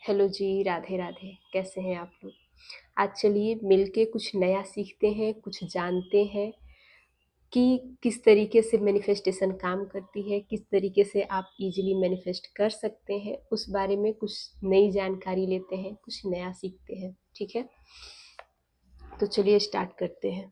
Hello जी, राधे राधे। कैसे हैं आप लोग? आज चलिए मिलके कुछ नया सीखते हैं, कुछ जानते हैं कि किस तरीके से मैनिफेस्टेशन काम करती है, किस तरीके से आप इजीली मैनिफेस्ट कर सकते हैं। उस बारे में कुछ नई जानकारी लेते हैं, कुछ नया सीखते हैं। ठीक है, तो चलिए स्टार्ट करते हैं।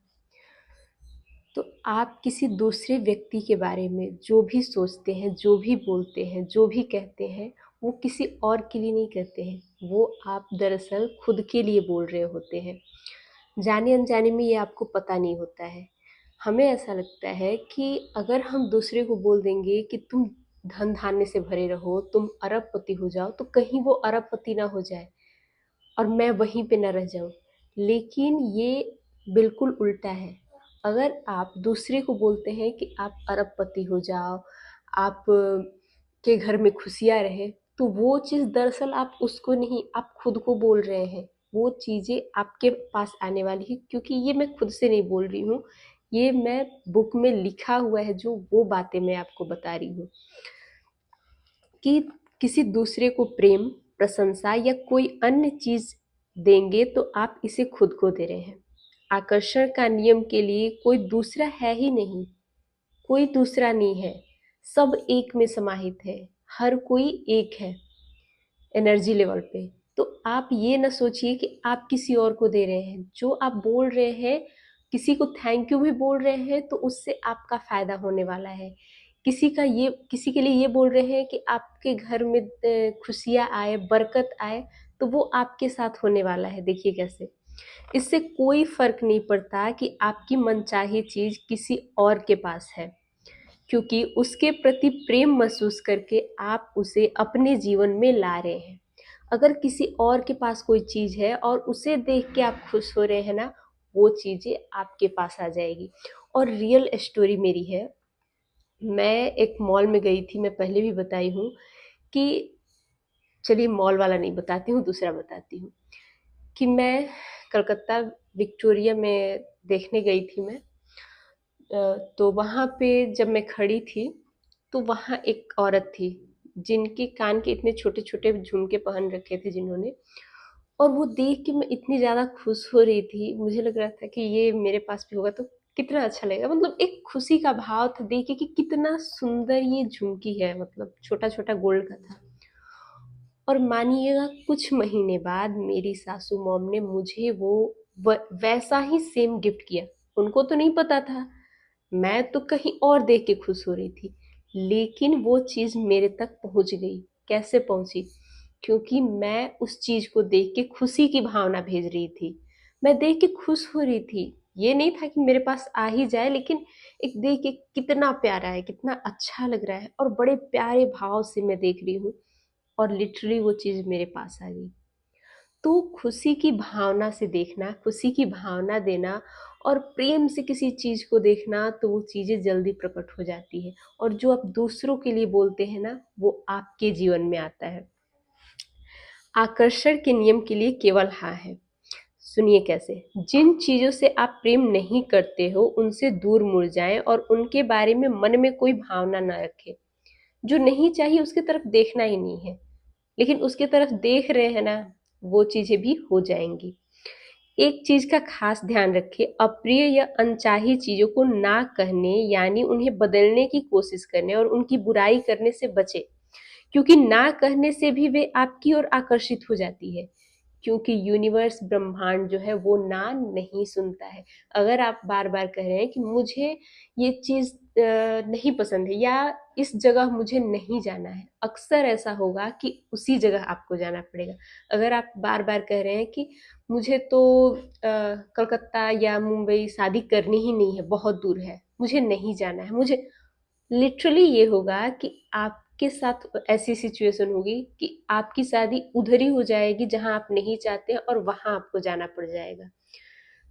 तो आप किसी दूसरे व्यक्ति के बारे में जो भी सोचते हैं, जो भी बोलते हैं, जो भी कहते हैं, वो किसी और के लिए नहीं कहते हैं। वो आप दरअसल खुद के लिए बोल रहे होते हैं। जाने अनजाने में ये आपको पता नहीं होता है। हमें ऐसा लगता है कि अगर हम दूसरे को बोल देंगे कि तुम धन धान्य से भरे रहो, तुम अरबपति हो जाओ, तो कहीं वो अरबपति ना हो जाए और मैं वहीं पे न रह जाऊं। लेकिन ये बिल्कुल उल्टा है। अगर आप दूसरे को बोलते हैं कि आप अरबपति हो जाओ, आप के घर में खुशियाँ रहे, तो वो चीज़ दरअसल आप उसको नहीं, आप खुद को बोल रहे हैं। वो चीज़ें आपके पास आने वाली है, क्योंकि ये मैं खुद से नहीं बोल रही हूँ। ये मैं बुक में लिखा हुआ है, जो वो बातें मैं आपको बता रही हूँ कि किसी दूसरे को प्रेम, प्रशंसा या कोई अन्य चीज देंगे तो आप इसे खुद को दे रहे हैं। आकर्षण का नियम के लिए कोई दूसरा है ही नहीं, कोई दूसरा नहीं है। सब एक में समाहित है, हर कोई एक है एनर्जी लेवल पे। तो आप ये ना सोचिए कि आप किसी और को दे रहे हैं। जो आप बोल रहे हैं, किसी को थैंक यू भी बोल रहे हैं, तो उससे आपका फायदा होने वाला है। किसी के लिए ये बोल रहे हैं कि आपके घर में खुशियाँ आए, बरकत आए, तो वो आपके साथ होने वाला है। देखिए कैसे इससे कोई फर्क नहीं पड़ता कि आपकी मनचाही चीज किसी और के पास है, क्योंकि उसके प्रति प्रेम महसूस करके आप उसे अपने जीवन में ला रहे हैं। अगर किसी और के पास कोई चीज है और उसे देख के आप खुश हो रहे हैं ना, वो चीजें आपके पास आ जाएगी। और रियल स्टोरी मेरी है। मैं एक मॉल में गई थी, मैं पहले भी बताई हूँ कि, चलिए मॉल वाला नहीं बताती हूँ, दूसरा बताती हूँ कि मैं कलकत्ता विक्टोरिया में देखने गई थी मैं। तो वहाँ पे जब मैं खड़ी थी, तो वहाँ एक औरत थी जिनके कान के इतने छोटे छोटे झुमके पहन रखे थे जिन्होंने। और वो देख के मैं इतनी ज़्यादा खुश हो रही थी, मुझे लग रहा था कि ये मेरे पास भी होगा तो कितना अच्छा लगेगा। मतलब एक खुशी का भाव था देख के कि कितना सुंदर ये झुमकी है, मतलब छोटा छोटा गोल्ड का था। और मानिएगा कुछ महीने बाद मेरी सासू मॉम ने मुझे वो वैसा ही सेम गिफ्ट किया। उनको तो नहीं पता था, मैं तो कहीं और देख के खुश हो रही थी, लेकिन वो चीज मेरे तक पहुंच गई। कैसे पहुंची? क्योंकि मैं उस चीज को देख के खुशी की भावना भेज रही थी। मैं देख के खुश हो रही थी। ये नहीं था कि मेरे पास आ ही जाए, लेकिन एक देख के कितना प्यारा है, कितना अच्छा लग रहा है, और बड़े प्यारे भाव से मैं देख रही हूँ, और लिटरली वो चीज मेरे पास आ गई। तो खुशी की भावना से देखना, खुशी की भावना देना और प्रेम से किसी चीज को देखना, तो वो चीजें जल्दी प्रकट हो जाती है। और जो आप दूसरों के लिए बोलते हैं ना, वो आपके जीवन में आता है। आकर्षण के नियम के लिए केवल हाँ है। सुनिए कैसे। जिन चीजों से आप प्रेम नहीं करते हो उनसे दूर मुड़ जाएं और उनके बारे में मन में कोई भावना ना रखें। जो नहीं चाहिए उसकी तरफ देखना ही नहीं है, लेकिन उसके तरफ देख रहे हैं ना, वो चीजें भी हो जाएंगी। एक चीज का खास ध्यान रखें, अप्रिय या अनचाही चीजों को ना कहने, यानी उन्हें बदलने की कोशिश करने और उनकी बुराई करने से बचे, क्योंकि ना कहने से भी वे आपकी ओर आकर्षित हो जाती है। क्योंकि यूनिवर्स, ब्रह्मांड जो है वो ना नहीं सुनता है। अगर आप बार बार कह रहे हैं कि मुझे ये चीज नहीं पसंद है, या इस जगह मुझे नहीं जाना है, अक्सर ऐसा होगा कि उसी जगह आपको जाना पड़ेगा। अगर आप बार बार कह रहे हैं कि मुझे तो कलकत्ता या मुंबई शादी करनी ही नहीं है, बहुत दूर है, मुझे नहीं जाना है, मुझे, लिटरली ये होगा कि आपके साथ ऐसी सिचुएशन होगी कि आपकी शादी उधर ही हो जाएगी जहां आप नहीं चाहते हैं, और वहां आपको जाना पड़ जाएगा।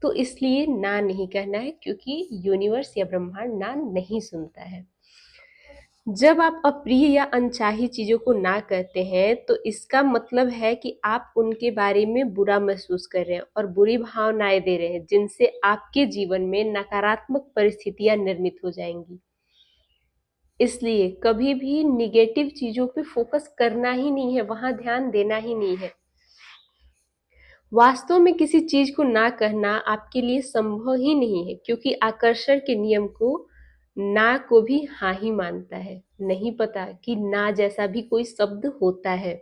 तो इसलिए ना नहीं कहना है, क्योंकि यूनिवर्स या ब्रह्मांड ना नहीं सुनता है। जब आप अप्रिय या अनचाही चीजों को ना कहते हैं, तो इसका मतलब है कि आप उनके बारे में बुरा महसूस कर रहे हैं और बुरी भावनाएं दे रहे हैं, जिनसे आपके जीवन में नकारात्मक परिस्थितियां निर्मित हो जाएंगी। इसलिए कभी भी निगेटिव चीजों पे फोकस करना ही नहीं है, वहां ध्यान देना ही नहीं है। वास्तव में किसी चीज को ना कहना आपके लिए संभव ही नहीं है, क्योंकि आकर्षण के नियम को ना को भी हाँ ही मानता है। नहीं पता कि ना जैसा भी कोई शब्द होता है।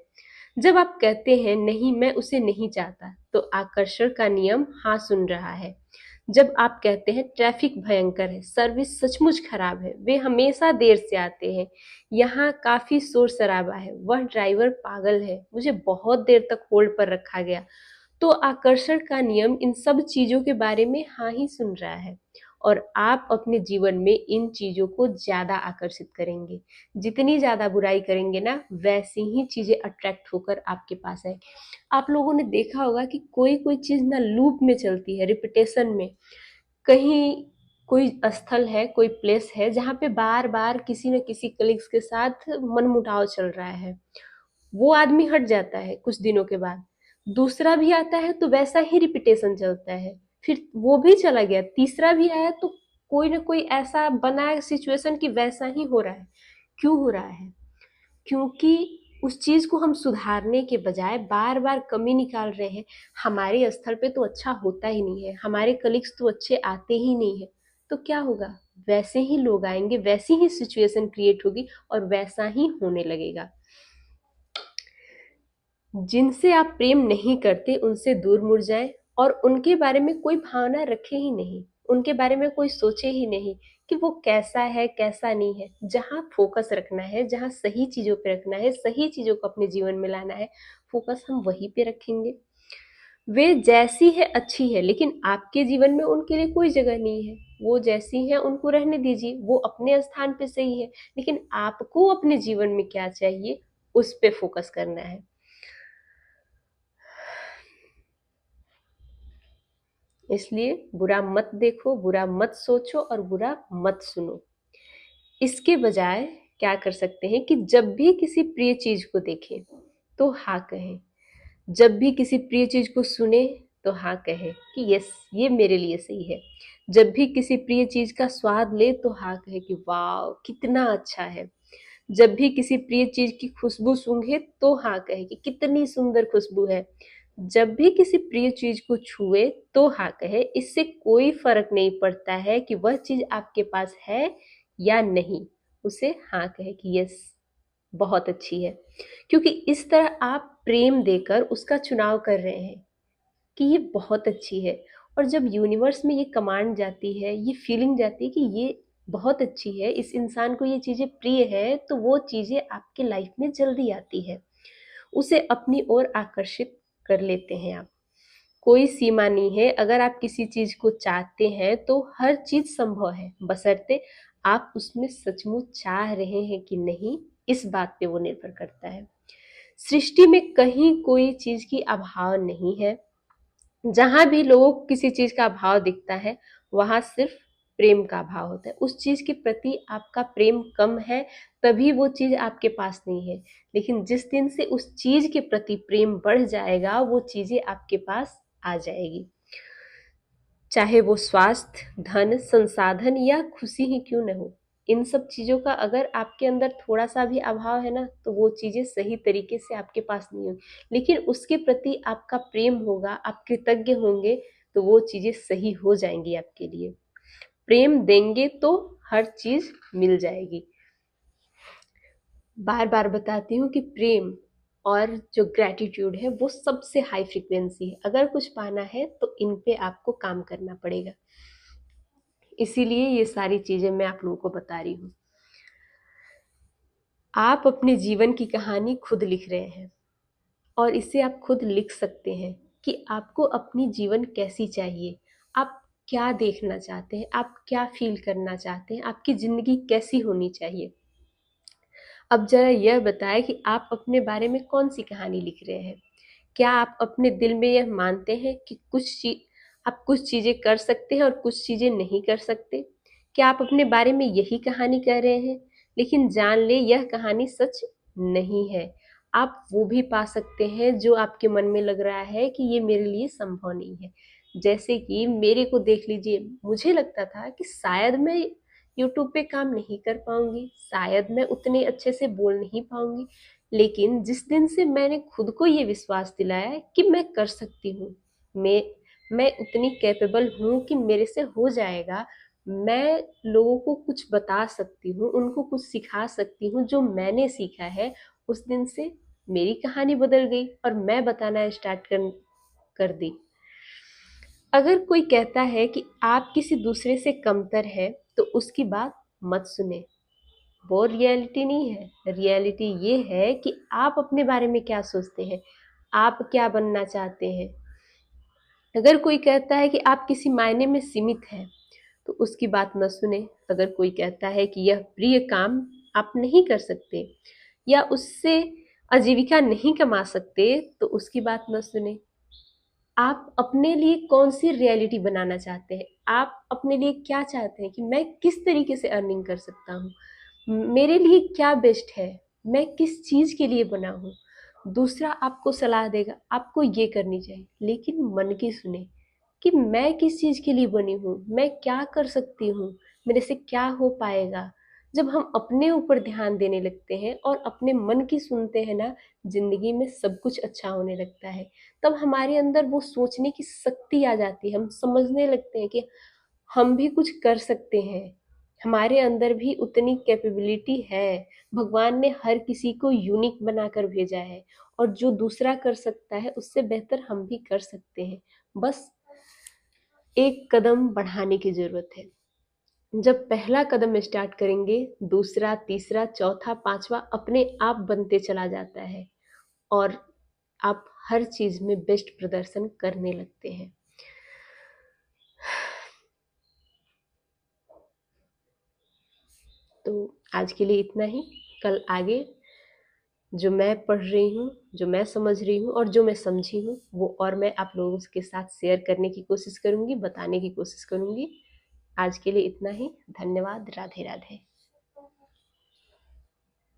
जब आप कहते हैं नहीं मैं उसे नहीं चाहता, तो आकर्षण का नियम हाँ सुन रहा है। जब आप कहते हैं ट्रैफिक भयंकर है, सर्विस सचमुच खराब है, वे हमेशा देर से आते हैं, यहाँ काफी शोर शराबा है, वह ड्राइवर पागल है, मुझे बहुत देर तक होल्ड पर रखा गया, तो आकर्षण का नियम इन सब चीजों के बारे में हाँ ही सुन रहा है। और आप अपने जीवन में इन चीजों को ज्यादा आकर्षित करेंगे। जितनी ज्यादा बुराई करेंगे ना, वैसी ही चीजें अट्रैक्ट होकर आपके पास आए। आप लोगों ने देखा होगा कि कोई कोई चीज ना लूप में चलती है, रिपीटेशन में। कहीं कोई स्थल है, कोई प्लेस है जहाँ पे बार बार किसी न किसी कलीग्स के साथ मनमुटाव चल रहा है। वो आदमी हट जाता है कुछ दिनों के बाद, दूसरा भी आता है तो वैसा ही रिपीटेशन चलता है, फिर वो भी चला गया, तीसरा भी आया तो कोई ना कोई ऐसा बना है सिचुएशन कि वैसा ही हो रहा है। क्यों हो रहा है? क्योंकि उस चीज को हम सुधारने के बजाय बार बार कमी निकाल रहे हैं। हमारे स्थल पे तो अच्छा होता ही नहीं है, हमारे कलीग्स तो अच्छे आते ही नहीं है, तो क्या होगा? वैसे ही लोग आएंगे, वैसी ही सिचुएशन क्रिएट होगी और वैसा ही होने लगेगा। जिनसे आप प्रेम नहीं करते उनसे दूर मुड़ जाएं और उनके बारे में कोई भावना रखे ही नहीं, उनके बारे में कोई सोचे ही नहीं कि वो कैसा है कैसा नहीं है। जहाँ फोकस रखना है, जहाँ सही चीजों पे रखना है, सही चीजों को अपने जीवन में लाना है, फोकस हम वहीं पे रखेंगे। वे जैसी है अच्छी है, लेकिन आपके जीवन में उनके लिए कोई जगह नहीं है। वो जैसी है उनको रहने दीजिए, वो अपने स्थान पे सही है, लेकिन आपको अपने जीवन में क्या चाहिए उस पे फोकस करना है। इसलिए बुरा मत देखो, बुरा मत सोचो और बुरा मत सुनो। इसके बजाय क्या कर सकते हैं कि जब भी किसी प्रिय चीज को देखें तो हाँ कहें, जब भी किसी प्रिय चीज को सुने तो हाँ कहें कि यस ये मेरे लिए सही है। जब भी किसी प्रिय चीज का स्वाद ले तो हाँ कहे कि वाह कितना अच्छा है। जब भी किसी प्रिय चीज की खुशबू सूंघे तो हाँ कहे कि कितनी सुंदर खुशबू है। जब भी किसी प्रिय चीज को छुए तो हाँ कहे। इससे कोई फर्क नहीं पड़ता है कि वह चीज आपके पास है या नहीं, उसे हाँ कहे कि यस बहुत अच्छी है। क्योंकि इस तरह आप प्रेम देकर उसका चुनाव कर रहे हैं कि ये बहुत अच्छी है। और जब यूनिवर्स में ये कमांड जाती है, ये फीलिंग जाती है कि ये बहुत अच्छी है, इस इंसान को ये चीजें प्रिय है, तो वो चीजें आपके लाइफ में जल्दी आती है, उसे अपनी ओर आकर्षित कर लेते हैं आप। कोई सीमा नहीं है, अगर आप किसी चीज को चाहते हैं तो हर चीज संभव है, बशर्ते आप उसमें सचमुच चाह रहे हैं कि नहीं, इस बात पे वो निर्भर करता है। सृष्टि में कहीं कोई चीज की अभाव नहीं है। जहां भी लोगों को किसी चीज का अभाव दिखता है, वहां सिर्फ प्रेम का अभाव होता है। उस चीज के प्रति आपका प्रेम कम है, तभी वो चीज आपके पास नहीं है। लेकिन जिस दिन से उस चीज के प्रति प्रेम बढ़ जाएगा, वो चीजें आपके पास आ जाएगी। चाहे वो स्वास्थ्य, धन, संसाधन या खुशी ही क्यों न हो। इन सब चीजों का अगर आपके अंदर थोड़ा सा भी अभाव है ना, तो वो चीजें सही तरीके से आपके पास नहीं होगी। लेकिन उसके प्रति आपका प्रेम होगा, आप कृतज्ञ होंगे, तो वो चीजें सही हो जाएंगी आपके लिए। प्रेम देंगे तो हर चीज मिल जाएगी। बार बार बताती हूँ कि प्रेम और जो ग्रैटिट्यूड है वो सबसे हाई फ्रिक्वेंसी है। अगर कुछ पाना है तो इन पे आपको काम करना पड़ेगा। इसीलिए ये सारी चीजें मैं आप लोगों को बता रही हूँ। आप अपने जीवन की कहानी खुद लिख रहे हैं और इसे आप खुद लिख सकते हैं कि आपको अपनी जीवन कैसी चाहिए, आप क्या देखना चाहते हैं, आप क्या फील करना चाहते हैं, आपकी जिंदगी कैसी होनी चाहिए। अब जरा यह बताएं कि आप अपने बारे में कौन सी कहानी लिख रहे हैं। क्या आप अपने दिल में यह मानते हैं कि आप कुछ चीजें कर सकते हैं और कुछ चीजें नहीं कर सकते? क्या आप अपने बारे में यही कहानी कह रहे हैं? लेकिन जान ले यह कहानी सच नहीं है। आप वो भी पा सकते हैं जो आपके मन में लग रहा है कि ये मेरे लिए संभव नहीं है। जैसे कि मेरे को देख लीजिए, मुझे लगता था कि शायद मैं यूट्यूब पे काम नहीं कर पाऊँगी, शायद मैं उतने अच्छे से बोल नहीं पाऊँगी, लेकिन जिस दिन से मैंने खुद को ये विश्वास दिलाया है कि मैं कर सकती हूँ, मैं मैं उतनी कैपेबल हूँ कि मेरे से हो जाएगा, मैं लोगों को कुछ बता सकती हूँ, उनको कुछ सिखा सकती हूँ जो मैंने सीखा है, उस दिन से मेरी कहानी बदल गई और मैं बताना स्टार्ट कर दी। अगर कोई कहता है कि आप किसी दूसरे से कमतर है तो उसकी बात मत सुने। वो रियलिटी नहीं है, रियलिटी ये है कि आप अपने बारे में क्या सोचते हैं, आप क्या बनना चाहते हैं। अगर कोई कहता है कि आप किसी मायने में सीमित हैं तो उसकी बात न सुने। अगर कोई कहता है कि यह प्रिय काम आप नहीं कर सकते या उससे आजीविका नहीं कमा सकते तो उसकी बात न सुने। आप अपने लिए कौन-सी रियलिटी बनाना चाहते हैं? आप अपने लिए क्या चाहते हैं कि मैं किस तरीके से अर्निंग कर सकता हूँ? मेरे लिए क्या बेस्ट है? मैं किस चीज़ के लिए बना हूँ? दूसरा आपको सलाह देगा, आपको ये करनी चाहिए, लेकिन मन की सुने कि मैं किस चीज़ के लिए बनी हूँ? मैं क्या कर सकती हूँ? मेरे से क्या हो पाएगा? जब हम अपने ऊपर ध्यान देने लगते हैं और अपने मन की सुनते हैं ना, ज़िंदगी में सब कुछ अच्छा होने लगता है। तब हमारे अंदर वो सोचने की शक्ति आ जाती है, हम समझने लगते हैं कि हम भी कुछ कर सकते हैं, हमारे अंदर भी उतनी कैपेबिलिटी है। भगवान ने हर किसी को यूनिक बनाकर भेजा है और जो दूसरा कर सकता है उससे बेहतर हम भी कर सकते हैं। बस एक कदम बढ़ाने की ज़रूरत है। जब पहला कदम स्टार्ट करेंगे, दूसरा, तीसरा, चौथा, पाँचवाँ अपने आप बनते चला जाता है और आप हर चीज़ में बेस्ट प्रदर्शन करने लगते हैं। तो आज के लिए इतना ही। कल आगे जो मैं पढ़ रही हूँ, जो मैं समझ रही हूँ और जो मैं समझी हूँ, वो और मैं आप लोगों के साथ शेयर करने की कोशिश करूँगी, बताने की कोशिश करूँगी। आज के लिए इतना ही। धन्यवाद। राधे राधे।